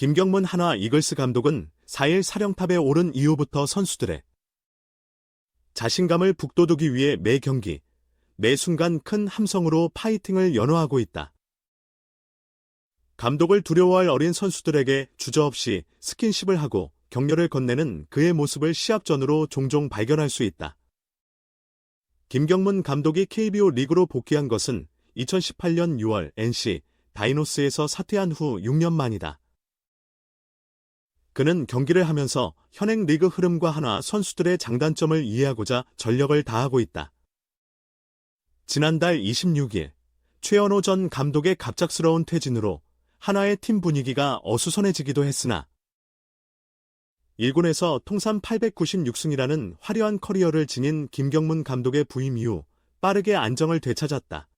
김경문 한화 이글스 감독은 4일 사령탑에 오른 이후부터 선수들의 자신감을 북돋우기 위해 매 경기, 매 순간 큰 함성으로 파이팅을 연호하고 있다. 감독을 두려워할 어린 선수들에게 주저없이 스킨십을 하고 격려를 건네는 그의 모습을 시합전으로 종종 발견할 수 있다. 김경문 감독이 KBO 리그로 복귀한 것은 2018년 6월 NC 다이노스에서 사퇴한 후 6년 만이다. 그는 경기를 하면서 현행 리그 흐름과 한화 선수들의 장단점을 이해하고자 전력을 다하고 있다. 지난달 26일 최연호 전 감독의 갑작스러운 퇴진으로 한화의 팀 분위기가 어수선해지기도 했으나 1군에서 통산 896승이라는 화려한 커리어를 지닌 김경문 감독의 부임 이후 빠르게 안정을 되찾았다.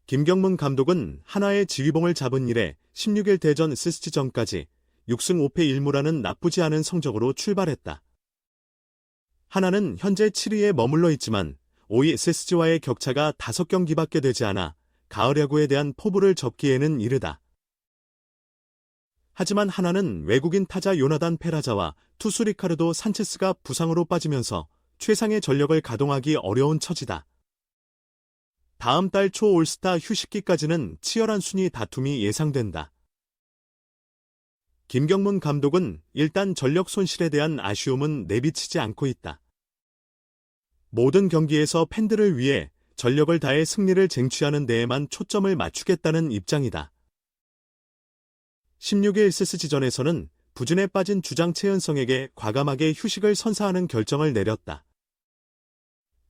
김경문 감독은 한화의 지휘봉을 잡은 이래 16일 대전 SSG전까지 6승 5패 1무라는 나쁘지 않은 성적으로 출발했다. 한화는 현재 7위에 머물러 있지만 5위 SSG와의 격차가 5경기밖에 되지 않아 가을 야구에 대한 포부를 접기에는 이르다. 하지만 한화는 외국인 타자 요나단 페라자와 투수 리카르도 산체스가 부상으로 빠지면서 최상의 전력을 가동하기 어려운 처지다. 다음 달 초 올스타 휴식기까지는 치열한 순위 다툼이 예상된다. 김경문 감독은 일단 전력 손실에 대한 아쉬움은 내비치지 않고 있다. 모든 경기에서 팬들을 위해 전력을 다해 승리를 쟁취하는 데에만 초점을 맞추겠다는 입장이다. 16일 SSG전에서는 부진에 빠진 주장 최은성에게 과감하게 휴식을 선사하는 결정을 내렸다.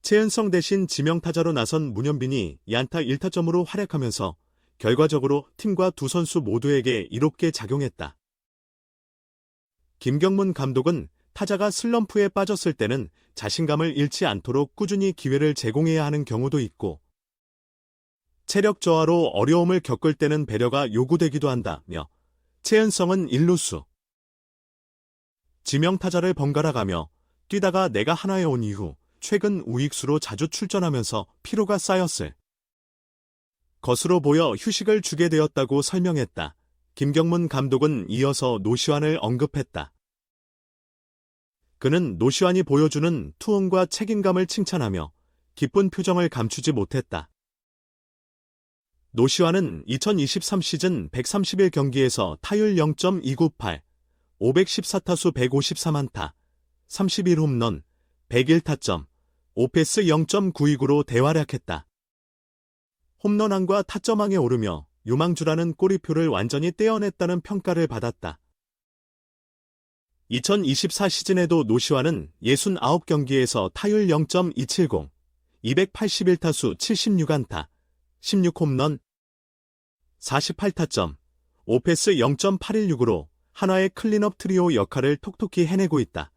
최은성 대신 지명타자로 나선 문현빈이 안타 1타점으로 활약하면서 결과적으로 팀과 두 선수 모두에게 이롭게 작용했다. 김경문 감독은 타자가 슬럼프에 빠졌을 때는 자신감을 잃지 않도록 꾸준히 기회를 제공해야 하는 경우도 있고 체력 저하로 어려움을 겪을 때는 배려가 요구되기도 한다며 최은성은 1루수 지명타자를 번갈아 가며 뛰다가 내가 한화에 온 이후 최근 우익수로 자주 출전하면서 피로가 쌓였을 것으로 보여 휴식을 주게 되었다고 설명했다. 김경문 감독은 이어서 노시환을 언급했다. 그는 노시환이 보여주는 투혼과 책임감을 칭찬하며 기쁜 표정을 감추지 못했다. 노시환은 2023 시즌 131경기에서 타율 0.298, 514타수 153안타, 31홈런, 101타점, 오페스 0.929로 대활약했다. 홈런왕과 타점왕에 오르며 유망주라는 꼬리표를 완전히 떼어냈다는 평가를 받았다. 2024 시즌에도 노시환은 69경기에서 타율 0.270, 281타수 76안타, 16홈런, 48타점, 오페스 0.816으로 한화의 클린업 트리오 역할을 톡톡히 해내고 있다.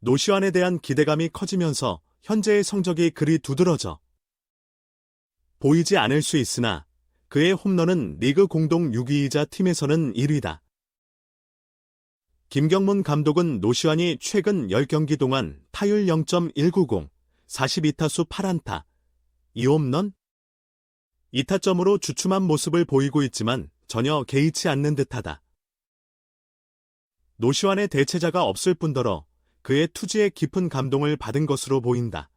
노시환에 대한 기대감이 커지면서 현재의 성적이 그리 두드러져 보이지 않을 수 있으나 그의 홈런은 리그 공동 6위이자 팀에서는 1위다. 김경문 감독은 노시환이 최근 10경기 동안 타율 0.190, 42타수 8안타, 2홈런, 2타점으로 주춤한 모습을 보이고 있지만 전혀 개의치 않는 듯하다. 노시환의 대체자가 없을 뿐더러 그의 투지에 깊은 감동을 받은 것으로 보인다.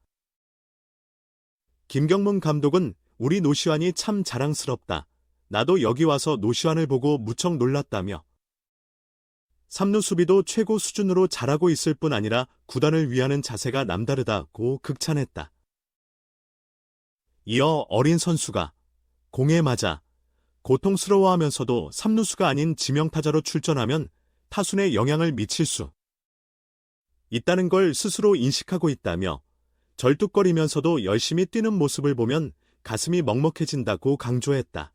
김경문 감독은 우리 노시환이 참 자랑스럽다. 나도 여기 와서 노시환을 보고 무척 놀랐다며 3루 수비도 최고 수준으로 잘하고 있을 뿐 아니라 구단을 위하는 자세가 남다르다고 극찬했다. 이어 어린 선수가 공에 맞아 고통스러워하면서도 3루수가 아닌 지명타자로 출전하면 타순에 영향을 미칠 수 있다는 걸 스스로 인식하고 있다며 절뚝거리면서도 열심히 뛰는 모습을 보면 가슴이 먹먹해진다고 강조했다.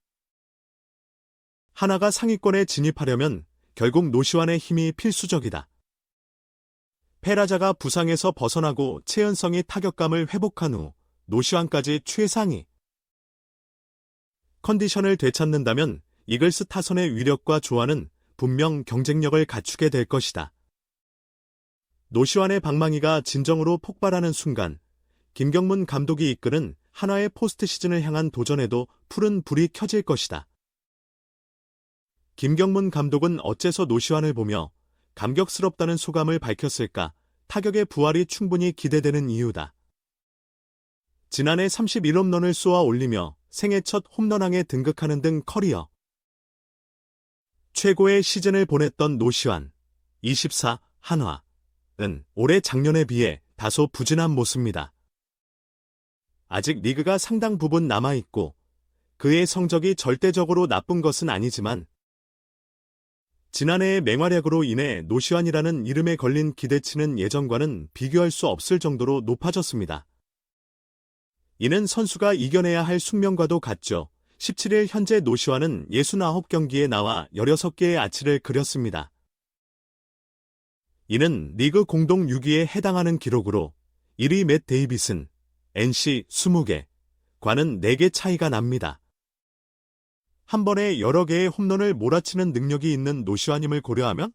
한화가 상위권에 진입하려면 결국 노시환의 힘이 필수적이다. 페라자가 부상에서 벗어나고 최은성이 타격감을 회복한 후 노시환까지 최상위 컨디션을 되찾는다면 이글스 타선의 위력과 조화는 분명 경쟁력을 갖추게 될 것이다. 노시환의 방망이가 진정으로 폭발하는 순간 김경문 감독이 이끄는 한화의 포스트 시즌을 향한 도전에도 푸른 불이 켜질 것이다. 김경문 감독은 어째서 노시환을 보며 감격스럽다는 소감을 밝혔을까? 타격의 부활이 충분히 기대되는 이유다. 지난해 31홈런을 쏘아 올리며 생애 첫 홈런왕에 등극하는 등 커리어 최고의 시즌을 보냈던 노시환, 24, 한화은 올해 작년에 비해 다소 부진한 모습입니다. 아직 리그가 상당 부분 남아있고 그의 성적이 절대적으로 나쁜 것은 아니지만 지난해의 맹활약으로 인해 노시환이라는 이름에 걸린 기대치는 예전과는 비교할 수 없을 정도로 높아졌습니다. 이는 선수가 이겨내야 할 숙명과도 같죠. 17일 현재 노시환은 69경기에 나와 16개의 아치를 그렸습니다. 이는 리그 공동 6위에 해당하는 기록으로 1위 맷 데이비슨, NC 20개, 과는 4개 차이가 납니다. 한 번에 여러 개의 홈런을 몰아치는 능력이 있는 노시환임을 고려하면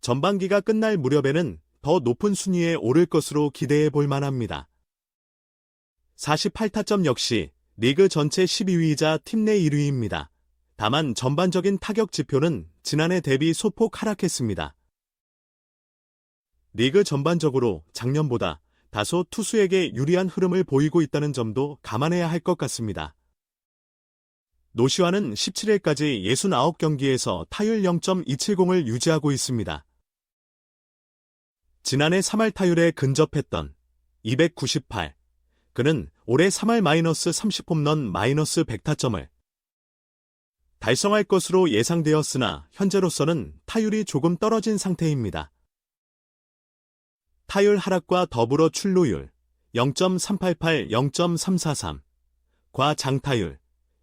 전반기가 끝날 무렵에는 더 높은 순위에 오를 것으로 기대해 볼 만합니다. 48타점 역시 리그 전체 12위이자 팀 내 1위입니다. 다만 전반적인 타격 지표는 지난해 대비 소폭 하락했습니다. 리그 전반적으로 작년보다 다소 투수에게 유리한 흐름을 보이고 있다는 점도 감안해야 할 것 같습니다. 노시환은 17일까지 69경기에서 타율 0.270을 유지하고 있습니다. 지난해 3할 타율에 근접했던 298, 그는 올해 3할 -30홈런 -100타점을 달성할 것으로 예상되었으나 현재로서는 타율이 조금 떨어진 상태입니다. 타율 하락과 더불어 출루율 0.388, 0.343, 과 장타율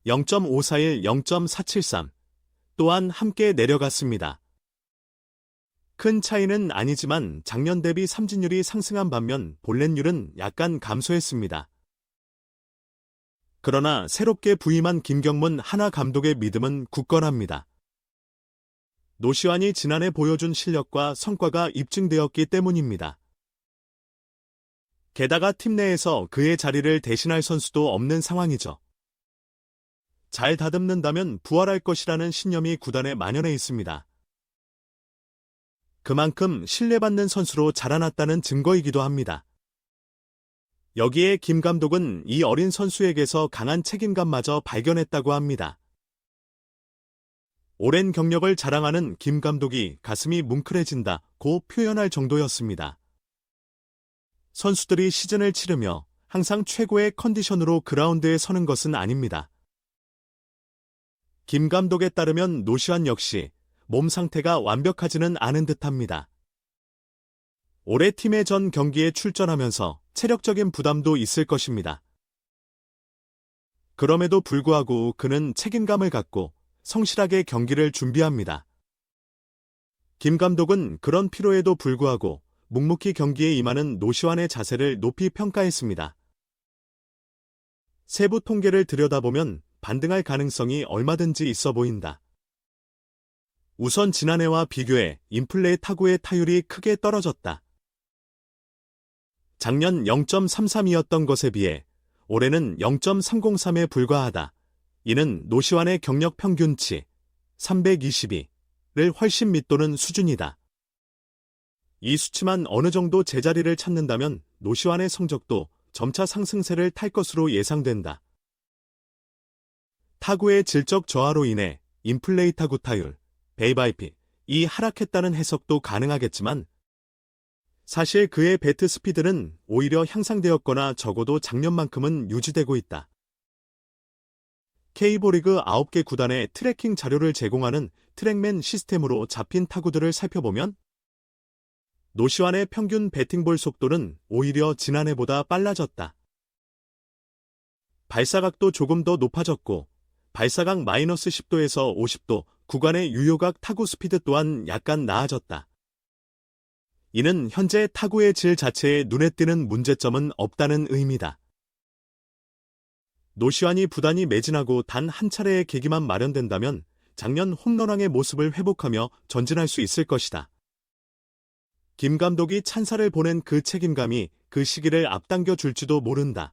0.541, 0.473 또한 함께 내려갔습니다. 큰 차이는 아니지만 작년 대비 삼진율이 상승한 반면 볼넷율은 약간 감소했습니다. 그러나 새롭게 부임한 김경문 한화 감독의 믿음은 굳건합니다. 노시환이 지난해 보여준 실력과 성과가 입증되었기 때문입니다. 게다가 팀 내에서 그의 자리를 대신할 선수도 없는 상황이죠. 잘 다듬는다면 부활할 것이라는 신념이 구단에 만연해 있습니다. 그만큼 신뢰받는 선수로 자라났다는 증거이기도 합니다. 여기에 김 감독은 이 어린 선수에게서 강한 책임감마저 발견했다고 합니다. 오랜 경력을 자랑하는 김 감독이 가슴이 뭉클해진다고 표현할 정도였습니다. 선수들이 시즌을 치르며 항상 최고의 컨디션으로 그라운드에 서는 것은 아닙니다. 김 감독에 따르면 노시환 역시 몸 상태가 완벽하지는 않은 듯합니다. 올해 팀의 전 경기에 출전하면서 체력적인 부담도 있을 것입니다. 그럼에도 불구하고 그는 책임감을 갖고 성실하게 경기를 준비합니다. 김 감독은 그런 피로에도 불구하고 묵묵히 경기에 임하는 노시환의 자세를 높이 평가했습니다. 세부 통계를 들여다보면 반등할 가능성이 얼마든지 있어 보인다. 우선 지난해와 비교해 인플레이 타구의 타율이 크게 떨어졌다. 작년 0.33이었던 것에 비해 올해는 0.303에 불과하다. 이는 노시환의 경력 평균치 322를 훨씬 밑도는 수준이다. 이 수치만 어느 정도 제자리를 찾는다면 노시환의 성적도 점차 상승세를 탈 것으로 예상된다. 타구의 질적 저하로 인해 인플레이 타구 타율, 베이바이핏이 하락했다는 해석도 가능하겠지만 사실 그의 배트 스피드는 오히려 향상되었거나 적어도 작년만큼은 유지되고 있다. K리그 9개 구단의 트래킹 자료를 제공하는 트랙맨 시스템으로 잡힌 타구들을 살펴보면 노시환의 평균 배팅볼 속도는 오히려 지난해보다 빨라졌다. 발사각도 조금 더 높아졌고 발사각 -10도에서 50도 구간의 유효각 타구 스피드 또한 약간 나아졌다. 이는 현재 타구의 질 자체에 눈에 띄는 문제점은 없다는 의미다. 노시환이 부단히 매진하고 단 한 차례의 계기만 마련된다면 작년 홈런왕의 모습을 회복하며 전진할 수 있을 것이다. 김 감독이 찬사를 보낸 그 책임감이 그 시기를 앞당겨 줄지도 모른다.